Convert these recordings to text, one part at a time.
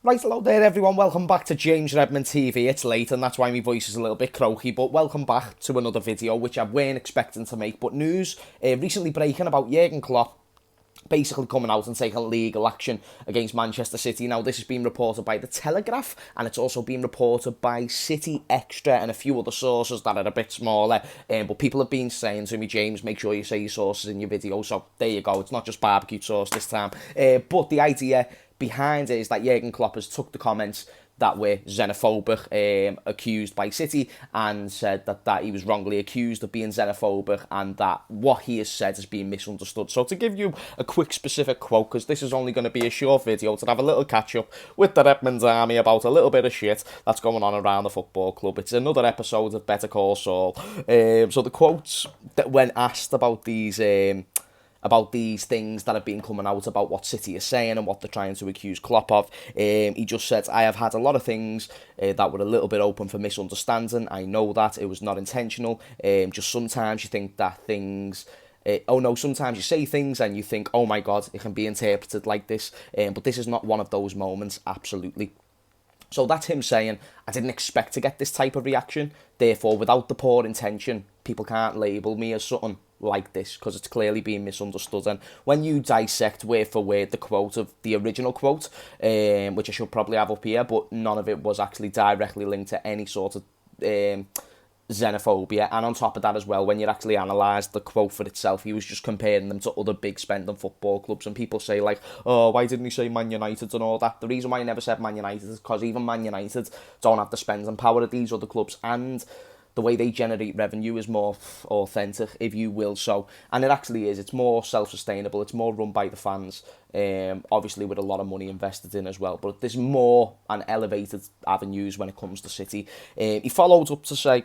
Right, hello there everyone, welcome back to James Redmond TV. It's late and that's why my voice is a little bit croaky, but welcome back to another video which I weren't expecting to make. But news recently breaking about Jurgen Klopp basically coming out and taking legal action against Manchester City. Now, this has been reported by The Telegraph, and it's also been reported by City Extra and a few other sources that are a bit smaller. But people have been saying to me, James, make sure you say your sources in your video. So there you go. It's not just barbecue sauce this time. But the idea behind it is that Jurgen Klopp has took the comments that were xenophobic, accused by City, and said that he was wrongly accused of being xenophobic and that what he has said has been misunderstood. So to give you a quick specific quote, because this is only going to be a short video, to have a little catch up with the Redmond army about a little bit of shit that's going on around the football club. It's another episode of Better Call Saul. So the quotes that when asked about these things that have been coming out about what City is saying and what they're trying to accuse Klopp of. He just said, I have had a lot of things that were a little bit open for misunderstanding. I know that it was not intentional. Just sometimes you think that things... sometimes you say things and you think, oh my God, it can be interpreted like this. But this is not one of those moments, absolutely. So that's him saying, I didn't expect to get this type of reaction. Therefore, without the poor intention, people can't label me as something like this because it's clearly being misunderstood. And when you dissect word for word the quote of the original quote, which I should probably have up here, but none of it was actually directly linked to any sort of xenophobia. And on top of that as well, when you actually analyse the quote for itself, he was just comparing them to other big spending football clubs. And people say like, oh, why didn't he say Man United and all that? The reason why he never said Man United is because even Man United don't have the spending power of these other clubs, and the way they generate revenue is more authentic, if you will. So, and it actually is. It's more self-sustainable. It's more run by the fans, obviously with a lot of money invested in as well. But there's more and elevated avenues when it comes to City. He followed up to say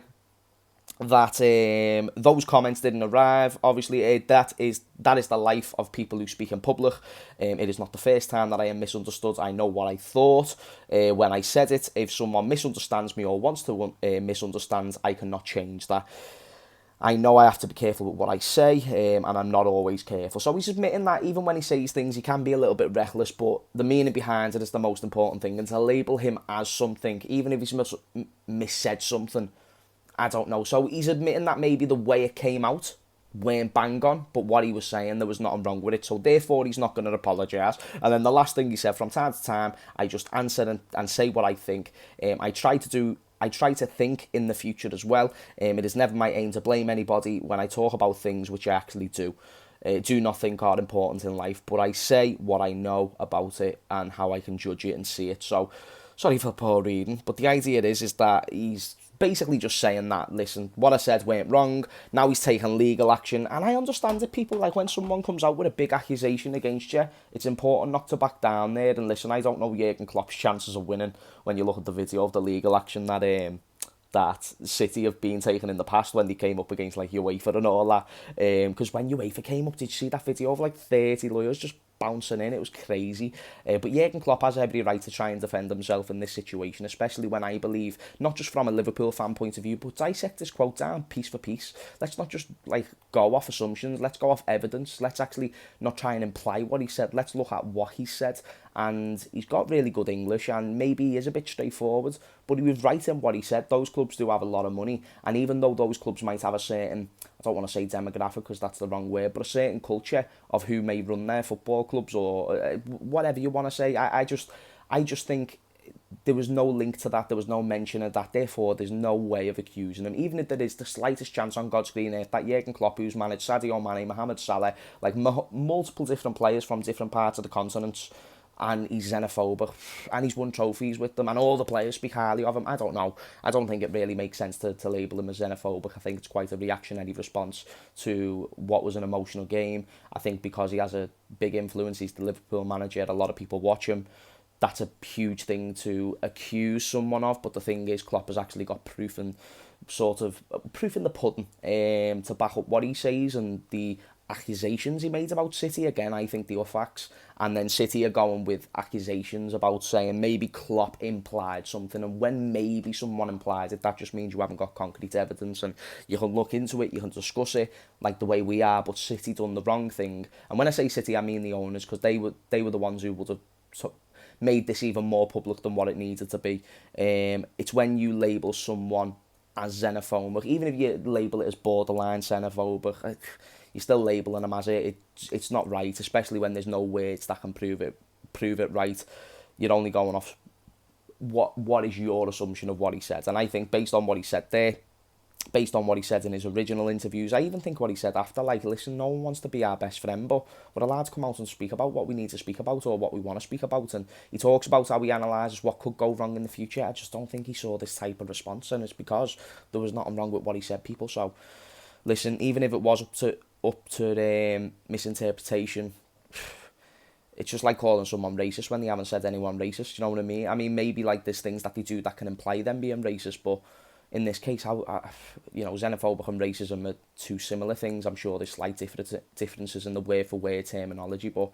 that those comments didn't arrive. Obviously, that is the life of people who speak in public. It is not the first time that I am misunderstood. I know what I thought when I said it. If someone misunderstands me or wants to misunderstand, I cannot change that. I know I have to be careful with what I say, and I'm not always careful. So he's admitting that even when he says things, he can be a little bit reckless, but the meaning behind it is the most important thing. And to label him as something, even if he's missaid something, I don't know. So he's admitting that maybe the way it came out weren't bang on, but what he was saying, there was nothing wrong with it. So therefore, he's not going to apologise. And then the last thing he said, from time to time, I just answer and say what I think. I try to think in the future as well. It is never my aim to blame anybody when I talk about things which I actually do not think are important in life, but I say what I know about it and how I can judge it and see it. So, sorry for poor reading, but the idea is that he's basically just saying that, listen, what I said went wrong, now he's taking legal action, and I understand that people, like when someone comes out with a big accusation against you, it's important not to back down there, and listen, I don't know Jurgen Klopp's chances of winning when you look at the video of the legal action that City have been taken in the past when they came up against like UEFA and all that, because when UEFA came up, did you see that video of like 30 lawyers just bouncing in? It was crazy. But Jurgen Klopp has every right to try and defend himself in this situation, especially when I believe, not just from a Liverpool fan point of view, but dissect this quote down piece for piece. Let's not just like go off assumptions, let's go off evidence. Let's actually not try and imply what he said. Let's look at what he said. And he's got really good English, and maybe he is a bit straightforward, but he was right in what he said. Those clubs do have a lot of money, and even though those clubs might have a certain, I don't want to say demographic because that's the wrong word, but a certain culture of who may run their football clubs or whatever you want to say, I just think there was no link to that, there was no mention of that, therefore there's no way of accusing him, even if there is the slightest chance on God's green earth that Jurgen Klopp, who's managed Sadio Mane, Mohamed Salah, like multiple different players from different parts of the continent, and he's xenophobic, and he's won trophies with them, and all the players speak highly of him. I don't know. I don't think it really makes sense to label him as xenophobic. I think it's quite a reactionary response to what was an emotional game. I think because he has a big influence, he's the Liverpool manager, a lot of people watch him. That's a huge thing to accuse someone of, but the thing is, Klopp has actually got proof in the pudding to back up what he says, and the accusations he made about City, again, I think they were facts. And then City are going with accusations about saying maybe Klopp implied something, and when maybe someone implies it, that just means you haven't got concrete evidence, and you can look into it, you can discuss it like the way we are, but City done the wrong thing. And when I say City, I mean the owners, because they were the ones who would have made this even more public than what it needed to be. It's when you label someone as xenophobic, even if you label it as borderline xenophobic, you're still labeling them as it. It's not right, especially when there's no words that can prove it right. You're only going off what is your assumption of what he said. And I think based on what he said there, based on what he said in his original interviews, I even think what he said after, like, listen, no one wants to be our best friend, but we're allowed to come out and speak about what we need to speak about or what we want to speak about. And he talks about how he analyses what could go wrong in the future. I just don't think he saw this type of response, and it's because there was nothing wrong with what he said, people. So, listen, even if it was up to misinterpretation, it's just like calling someone racist when they haven't said anyone racist, you know what I mean? I mean, maybe, like, there's things that they do that can imply them being racist, but in this case, xenophobic and racism are two similar things. I'm sure there's slight differences in the word-for-word terminology, but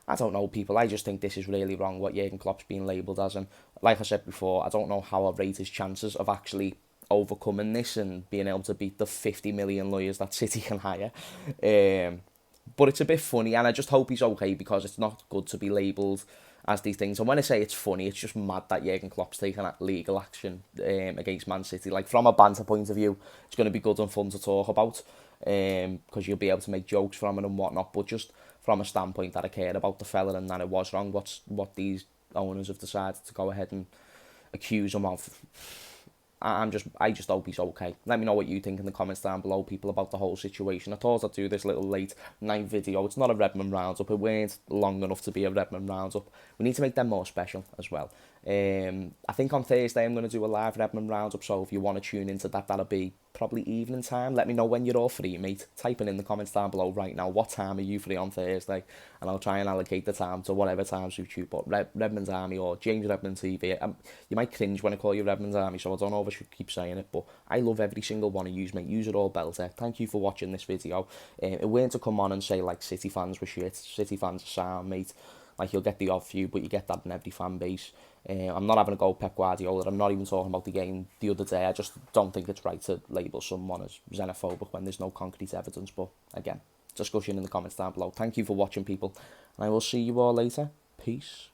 I don't know, people. I just think this is really wrong, what Jurgen Klopp's been labelled as. And like I said before, I don't know how I rate his chances of actually overcoming this and being able to beat the 50 million lawyers that City can hire. But it's a bit funny, and I just hope he's okay, because it's not good to be labelled as these things. And when I say it's funny, it's just mad that Jurgen Klopp's taking that legal action against Man City. Like, from a banter point of view, it's going to be good and fun to talk about, because you'll be able to make jokes from it and whatnot. But just from a standpoint that I care about the fella and that it was wrong, what these owners have decided to go ahead and accuse him of, I just hope he's okay. Let me know what you think in the comments down below, people, about the whole situation. I thought I'd do this little late night video. It's not a Redmond roundup. It weren't long enough to be a Redmond roundup. We need to make them more special as well. I think on Thursday I'm going to do a live Redmond roundup, so if you want to tune into that, that'll be probably evening time. Let me know when you're all free, mate. Type in the comments down below right now, what time are you free on Thursday, and I'll try and allocate the time to whatever time suits you. But Redmond's Army or James Redmond TV, you might cringe when I call you Redmond's Army, so I don't know if I should keep saying it, but I love every single one of you, mate. Use it all, belter. Thank you for watching this video. It weren't to come on and say, like, City fans were shit, City fans are sound, mate. Like, you'll get the odd few, but you get that in every fan base. I'm not having a go at Pep Guardiola. I'm not even talking about the game the other day. I just don't think it's right to label someone as xenophobic when there's no concrete evidence. But again, discussion in the comments down below. Thank you for watching, people, and I will see you all later. Peace.